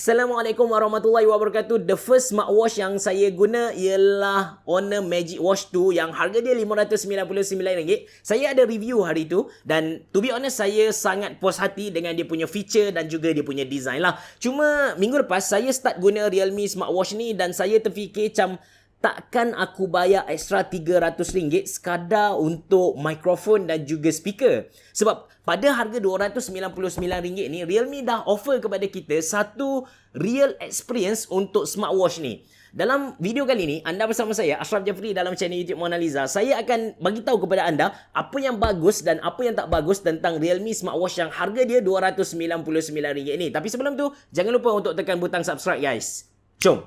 Assalamualaikum warahmatullahi wabarakatuh. The first smartwatch yang saya guna ialah Honor Magic Watch 2 yang harga dia RM599. Saya ada review hari tu dan to be honest saya sangat puas hati dengan dia punya feature dan juga dia punya design lah. Cuma minggu lepas saya start guna Realme smartwatch ni dan saya terfikir macam takkan aku bayar ekstra RM300 sekadar untuk mikrofon dan juga speaker. Sebab pada harga RM299 ni, Realme dah offer kepada kita satu real experience untuk smartwatch ni. Dalam video kali ni, anda bersama saya, Ashraf Jafri dalam channel YouTube Mona Lisa. Saya akan bagi tahu kepada anda apa yang bagus dan apa yang tak bagus tentang Realme smartwatch yang harga dia RM299 ni. Tapi sebelum tu, jangan lupa untuk tekan butang subscribe guys. Jom!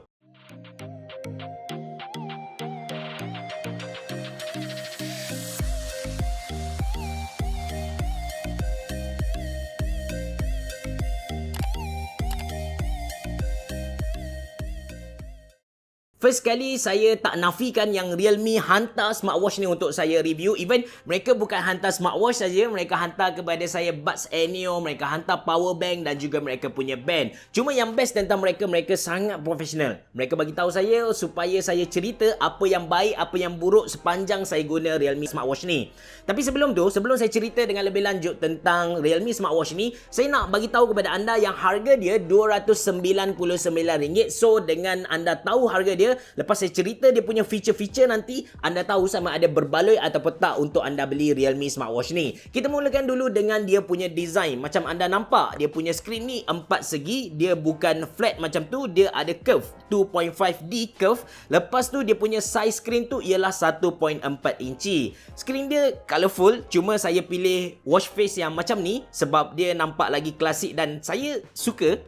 First kali saya tak nafikan yang Realme hantar smartwatch ni untuk saya review. Even mereka bukan hantar smartwatch saja, mereka hantar kepada saya Buds Neo, mereka hantar power bank dan juga mereka punya band. Cuma yang best tentang mereka, mereka sangat profesional. Mereka bagi tahu saya supaya saya cerita apa yang baik, apa yang buruk sepanjang saya guna Realme smartwatch ni. Tapi sebelum tu, sebelum saya cerita dengan lebih lanjut tentang Realme smartwatch ni, saya nak bagi tahu kepada anda yang harga dia RM299. So dengan anda tahu harga dia, lepas saya cerita dia punya feature-feature nanti, anda tahu sama ada berbaloi ataupun tak untuk anda beli Realme smartwatch ni. Kita mulakan dulu dengan dia punya design. Macam anda nampak, dia punya screen ni 4 segi. Dia bukan flat macam tu, dia ada curve, 2.5D curve. Lepas tu dia punya size screen tu ialah 1.4 inci. Screen dia colourful, cuma saya pilih watch face yang macam ni sebab dia nampak lagi klasik dan saya suka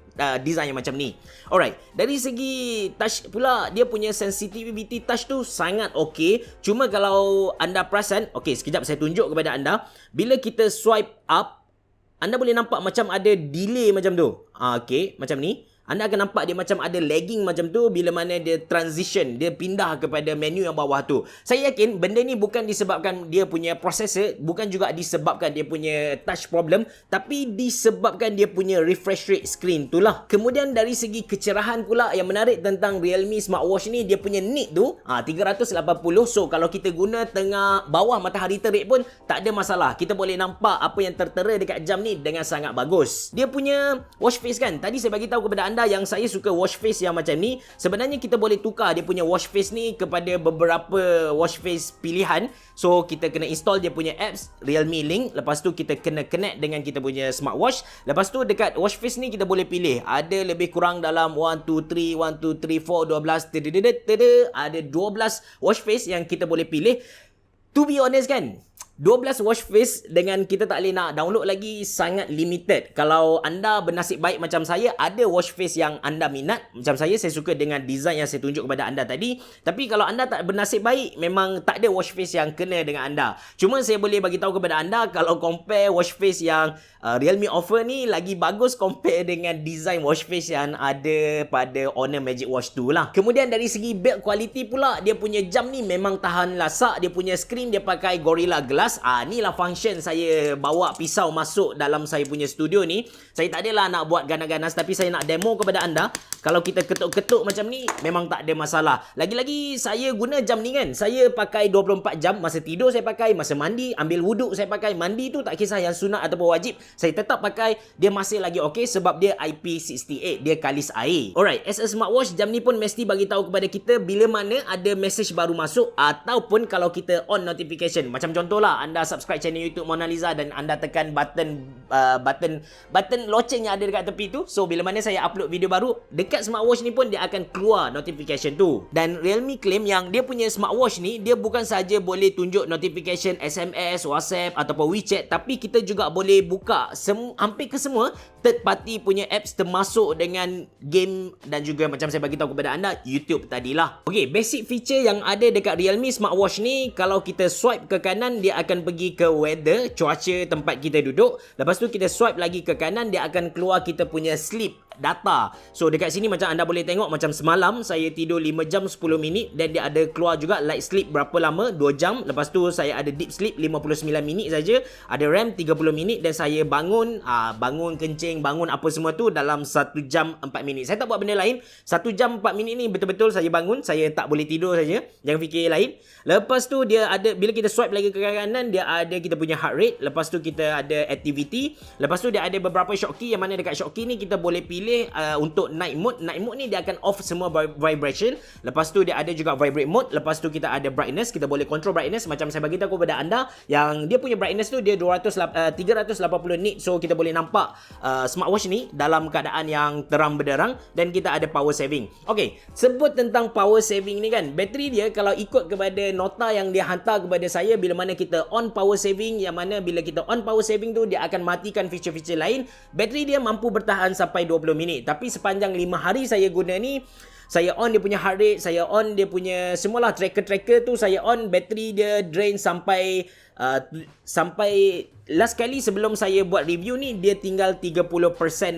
design yang macam ni. Alright, dari segi touch pula, dia punya sensitivity touch tu sangat okey. Cuma kalau anda perasan, okey sekejap saya tunjuk kepada anda. Bila kita swipe up, anda boleh nampak macam ada delay macam tu. Okey, macam ni. Anda akan nampak dia macam ada lagging macam tu bila mana dia transition, dia pindah kepada menu yang bawah tu. Saya yakin benda ni bukan disebabkan dia punya processor, bukan juga disebabkan dia punya touch problem, tapi disebabkan dia punya refresh rate screen tu lah. Kemudian dari segi kecerahan pula, yang menarik tentang Realme smartwatch ni, dia punya nit tu 380. So kalau kita guna tengah bawah matahari terik pun tak ada masalah. Kita boleh nampak apa yang tertera dekat jam ni dengan sangat bagus. Dia punya watch face kan, tadi saya bagi tahu kepada anda yang saya suka watch face yang macam ni. Sebenarnya kita boleh tukar dia punya watch face ni kepada beberapa watch face pilihan. So kita kena install dia punya apps Realme Link. Lepas tu kita kena connect dengan kita punya smartwatch. Lepas tu dekat watch face ni kita boleh pilih. Ada lebih kurang dalam 1, 2, 3, 1, 2, 3, 4, 12. Ada 12 watch face yang kita boleh pilih. To be honest kan, 12 watch face dengan kita tak boleh nak download lagi sangat limited. Kalau anda bernasib baik macam saya, ada watch face yang anda minat. Macam saya suka dengan design yang saya tunjuk kepada anda tadi. Tapi kalau anda tak bernasib baik, memang tak ada watch face yang kena dengan anda. Cuma saya boleh bagi tahu kepada anda, kalau compare watch face yang Realme offer ni, lagi bagus compare dengan design watch face yang ada pada Honor Magic Watch 2 lah. Kemudian dari segi build quality pula, dia punya jam ni memang tahan lasak. Dia punya screen dia pakai Gorilla Glass. Inilah function saya bawa pisau masuk dalam saya punya studio ni. Saya tak adalah nak buat ganas-ganas, tapi saya nak demo kepada anda. Kalau kita ketuk-ketuk macam ni, memang tak ada masalah. Lagi-lagi saya guna jam ni kan, saya pakai 24 jam. Masa tidur saya pakai, masa mandi, ambil wuduk saya pakai. Mandi tu tak kisah yang sunat ataupun wajib, saya tetap pakai. Dia masih lagi okey sebab dia IP68, dia kalis air. Alright, as a smartwatch, jam ni pun mesti bagi tahu kepada kita bila mana ada message baru masuk ataupun kalau kita on notification. Macam contohlah, anda subscribe channel YouTube Mona Lisa dan anda tekan button loceng yang ada dekat tepi tu. So bila mana saya upload video baru, dekat smartwatch ni pun dia akan keluar notification tu. Dan Realme claim yang dia punya smartwatch ni, dia bukan saja boleh tunjuk notification SMS, WhatsApp ataupun WeChat, tapi kita juga boleh buka hampir ke semua third party punya apps, termasuk dengan game dan juga macam saya bagi tahu kepada anda, YouTube tadilah. Okay, basic feature yang ada dekat Realme smartwatch ni, kalau kita swipe ke kanan, dia akan pergi ke weather, cuaca tempat kita duduk. Lepas tu kita swipe lagi ke kanan, dia akan keluar kita punya sleep data. So dekat sini macam anda boleh tengok, macam semalam saya tidur 5 jam 10 minit dan dia ada keluar juga light sleep berapa lama, 2 jam. Lepas tu saya ada deep sleep 59 minit saja, ada REM 30 minit dan saya bangun bangun kencing, bangun apa semua tu dalam 1 jam 4 minit. Saya tak buat benda lain. 1 jam 4 minit ni betul-betul saya bangun, saya tak boleh tidur saja. Jangan fikir lain. Lepas tu dia ada, bila kita swipe lagi ke kanan, dia ada kita punya heart rate. Lepas tu kita ada activity. Lepas tu dia ada beberapa shortcut yang mana dekat shortcut ni kita boleh pilih untuk night mode. Night mode ni dia akan off semua vibration. Lepas tu dia ada juga vibrate mode. Lepas tu kita ada brightness, kita boleh control brightness. Macam saya bagi tahu kepada anda yang dia punya brightness tu dia 380 nit. So kita boleh nampak smartwatch ni dalam keadaan yang terang benderang. Dan kita ada power saving. Okay, sebut tentang power saving ni kan, bateri dia kalau ikut kepada nota yang dia hantar kepada saya, bila mana kita on power saving, yang mana bila kita on power saving tu dia akan matikan feature-feature lain. Bateri dia mampu bertahan sampai 20 minit. Tapi sepanjang 5 hari saya guna ni, saya on dia punya heart rate, saya on dia punya semualah tracker-tracker tu, saya on, bateri dia drain sampai last kali sebelum saya buat review ni dia tinggal 30%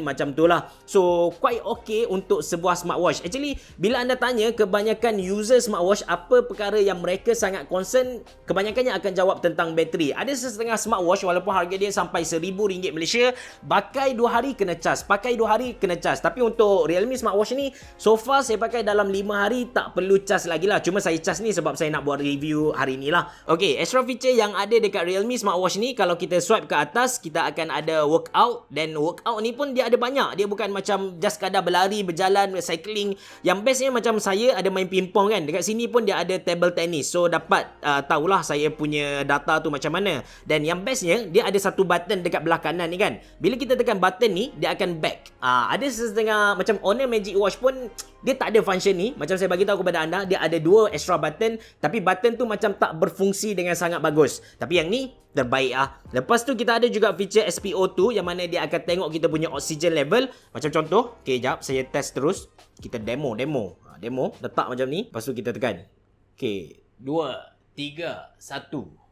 macam tu lah. So quite okay untuk sebuah smartwatch. Actually bila anda tanya kebanyakan user smartwatch apa perkara yang mereka sangat concern, kebanyakannya akan jawab tentang bateri. Ada setengah smartwatch walaupun harga dia sampai RM1,000 Malaysia, pakai 2 hari kena cas, pakai 2 hari kena cas. Tapi untuk Realme smartwatch ni so far saya pakai dalam 5 hari tak perlu cas lagi lah. Cuma saya cas ni sebab saya nak buat review hari ni lah. Okay, extra feature yang ada dekat Realme smartwatch ni, kalau kita swipe ke atas kita akan ada workout. Dan workout ni pun dia ada banyak. Dia bukan macam just kadar berlari, berjalan, cycling. Yang bestnya macam saya ada main pingpong kan, dekat sini pun dia ada table tennis. So dapat tahulah saya punya data tu macam mana. Dan yang bestnya dia ada satu button dekat belah kanan ni kan, bila kita tekan button ni dia akan back. Ada setengah macam Honor Magic Watch pun dia tak ada function ni. Macam saya bagi tahu kepada anda, dia ada 2 extra button, tapi button tu macam tak berfungsi dengan sangat bagus. Tapi yang ni terbaik ah. Lepas tu kita ada juga feature SpO2 yang mana dia akan tengok kita punya oxygen level. Macam contoh, okay jap saya test terus. Kita demo, letak macam ni. Lepas tu kita tekan. Okay, 2, 3, 1.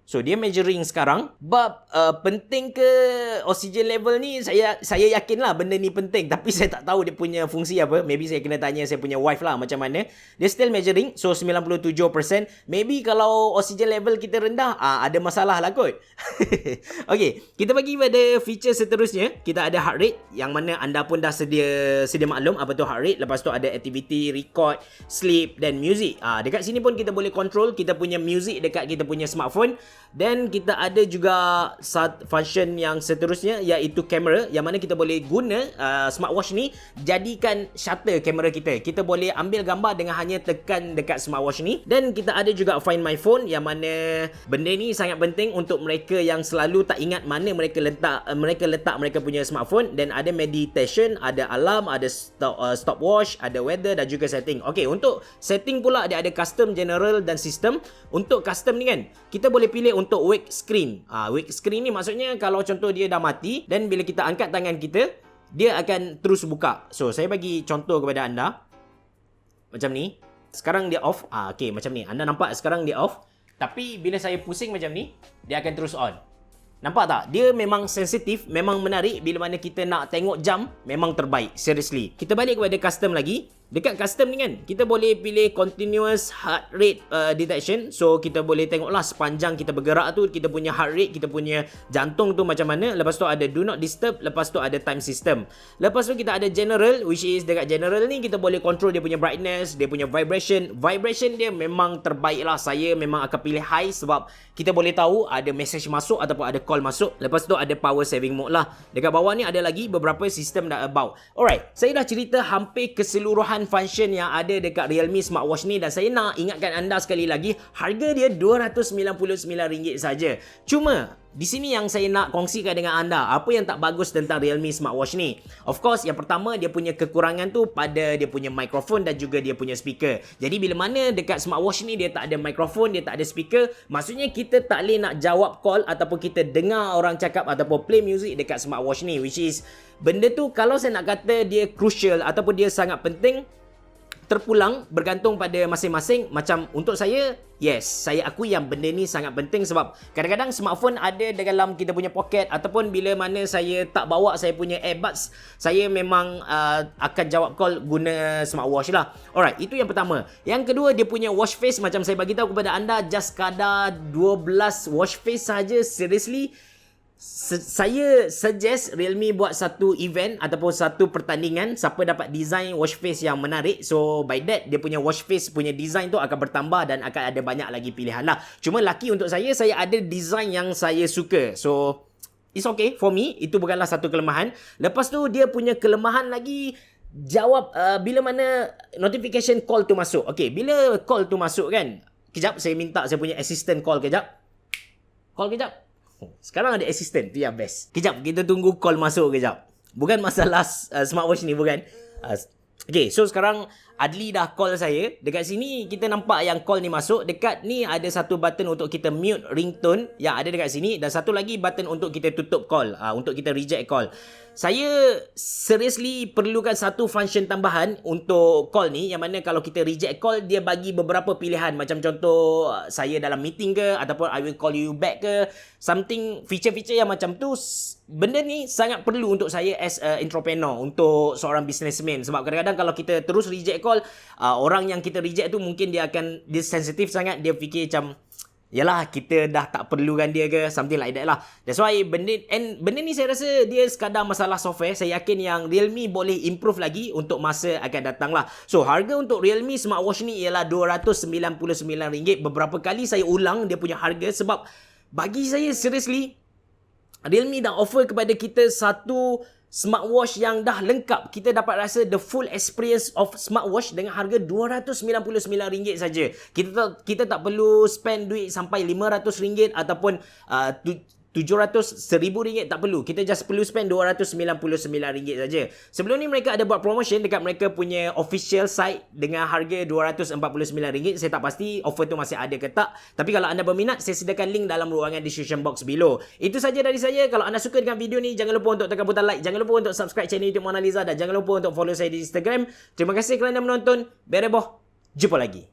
So dia measuring sekarang. Bab penting ke oxygen level ni, saya yakin lah benda ni penting. Tapi saya tak tahu dia punya fungsi apa. Maybe saya kena tanya saya punya wife lah macam mana. Dia still measuring. So 97%. Maybe kalau oxygen level kita rendah, ada masalah lah kot. Okay, kita bagi pada feature seterusnya. Kita ada heart rate, yang mana anda pun dah sedia maklum apa tu heart rate. Lepas tu ada activity, record, sleep dan music. Dekat sini pun kita boleh control kita punya music dekat kita punya smartphone. Dan kita ada juga function yang seterusnya, iaitu kamera, yang mana kita boleh guna smartwatch ni jadikan shutter kamera kita. Kita boleh ambil gambar dengan hanya tekan dekat smartwatch ni. Dan kita ada juga Find My Phone, yang mana benda ni sangat penting untuk mereka yang selalu tak ingat mana mereka letak mereka punya smartphone. Dan ada meditation, ada alarm, ada stopwatch, ada weather dan juga setting. Okay, untuk setting pula dia ada custom, general dan system. Untuk custom ni kan, kita boleh pilih untuk wake screen. Wake screen ni maksudnya kalau contoh dia dah mati dan bila kita angkat tangan kita, dia akan terus buka. So saya bagi contoh kepada anda. Macam ni. Sekarang dia off. Okay, macam ni. Anda nampak sekarang dia off. Tapi bila saya pusing macam ni, dia akan terus on. Nampak tak? Dia memang sensitif, memang menarik. Bila mana kita nak tengok jam, memang terbaik. Seriously. Kita balik kepada custom lagi. Dekat custom ni kan, kita boleh pilih continuous heart rate detection. So kita boleh tengoklah sepanjang kita bergerak tu, kita punya heart rate, kita punya jantung tu macam mana. Lepas tu ada do not disturb. Lepas tu ada time system. Lepas tu kita ada general, which is dekat general ni kita boleh control dia punya brightness, dia punya vibration. Vibration dia memang terbaik lah. Saya memang akan pilih high sebab kita boleh tahu ada message masuk ataupun ada call masuk. Lepas tu ada power saving mode lah. Dekat bawah ni ada lagi beberapa sistem dah about. Alright, saya dah cerita hampir keseluruhan function yang ada dekat Realme smartwatch ni. Dan saya nak ingatkan anda sekali lagi, harga dia RM299 saja. Cuma di sini yang saya nak kongsikan dengan anda, apa yang tak bagus tentang Realme smartwatch ni. Of course, yang pertama dia punya kekurangan tu pada dia punya mikrofon dan juga dia punya speaker. Jadi bila mana dekat smartwatch ni dia tak ada mikrofon, dia tak ada speaker, maksudnya kita tak boleh nak jawab call ataupun kita dengar orang cakap ataupun play music dekat smartwatch ni, which is benda tu kalau saya nak kata dia crucial ataupun dia sangat penting, terpulang bergantung pada masing-masing. Macam untuk saya, yes, saya akui yang benda ni sangat penting sebab kadang-kadang smartphone ada dalam kita punya poket ataupun bila mana saya tak bawa saya punya earbuds, saya memang akan jawab call guna smartwatch lah. Alright, itu yang pertama. Yang kedua, dia punya watch face, macam saya bagi tahu kepada anda, just kadar 12 watch face saja. Seriously, saya suggest Realme buat satu event ataupun satu pertandingan, siapa dapat design watch face yang menarik. So by that, dia punya watch face punya design tu akan bertambah dan akan ada banyak lagi pilihan lah. Cuma lucky untuk saya ada design yang saya suka. So it's okay for me. Itu bukanlah satu kelemahan. Lepas tu dia punya kelemahan lagi, jawab bila mana notification call tu masuk. Okay, bila call tu masuk kan, kejap saya minta saya punya assistant call kejap. Call kejap. Sekarang ada assistant, tu yang best. Kejap, kita tunggu call masuk kejap. Bukan masalah smartwatch ni, bukan. Okay, so sekarang Adli dah call saya. Dekat sini kita nampak yang call ni masuk. Dekat ni ada satu button untuk kita mute ringtone yang ada dekat sini. Dan satu lagi button untuk kita tutup call, untuk kita reject call. Saya seriously perlukan satu function tambahan untuk call ni, yang mana kalau kita reject call, dia bagi beberapa pilihan. Macam contoh, saya dalam meeting ke, ataupun I will call you back ke, something, feature-feature yang macam tu. Benda ni sangat perlu untuk saya as a entrepreneur, untuk seorang businessman. Sebab kadang-kadang kalau kita terus reject call, orang yang kita reject tu mungkin dia sensitif sangat. Dia fikir macam, yalah, kita dah tak perlukan dia ke, something like that lah. That's why benda ni saya rasa dia sekadar masalah software. Saya yakin yang Realme boleh improve lagi untuk masa akan datang lah. So harga untuk Realme smartwatch ni ialah RM299. Beberapa kali saya ulang dia punya harga sebab bagi saya seriously, Realme dah offer kepada kita satu smartwatch yang dah lengkap. Kita dapat rasa the full experience of smartwatch dengan harga RM299 saja. Kita tak perlu spend duit sampai RM500 ataupun RM700, RM1,000, tak perlu. Kita just perlu spend RM299 saja. Sebelum ni mereka ada buat promotion dekat mereka punya official site dengan harga RM249. Saya tak pasti offer tu masih ada ke tak. Tapi kalau anda berminat, saya sediakan link dalam ruangan description box below. Itu saja dari saya. Kalau anda suka dengan video ni, jangan lupa untuk tekan butang like, jangan lupa untuk subscribe channel YouTube Mona Lisa, dan jangan lupa untuk follow saya di Instagram. Terima kasih kerana menonton. Bereboh. Jumpa lagi.